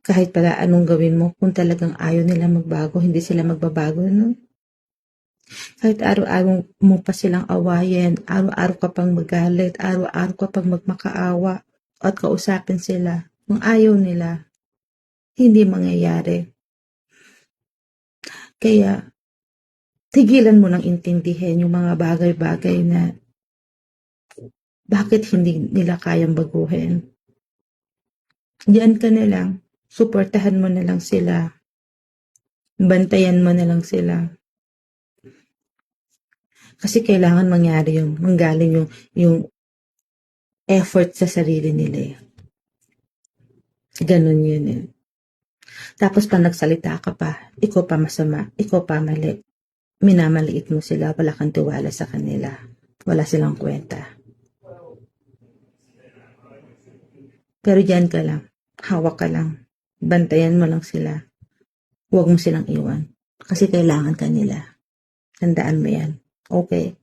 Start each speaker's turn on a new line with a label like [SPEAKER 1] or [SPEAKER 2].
[SPEAKER 1] Kahit pala anong gawin mo, kung talagang ayaw nila magbago, hindi sila magbabago, no? Kahit araw-araw mo pa silang awayin, araw-araw ka pang magalit, araw-araw ka pang magmakaawa at kausapin sila. Kung ayaw nila, hindi mangyayari. Kaya, tigilan mo nang intindihin yung mga bagay-bagay na bakit hindi nila kayang baguhin. Diyan ka na lang, suportahan mo na lang sila, bantayan mo na lang sila. Kasi kailangan mangyari yung, manggaling yung effort sa sarili nila eh. Ganun yun eh. Tapos pag nagsalita ka pa, ikaw pa masama, ikaw pa mali. Minamaliit mo sila, wala kang tiwala sa kanila. Wala silang kwenta. Pero diyan ka lang, hawak ka lang, bantayan mo lang sila. Huwag mo silang iwan. Kasi kailangan ka nila. Tandaan mo yan. Okay?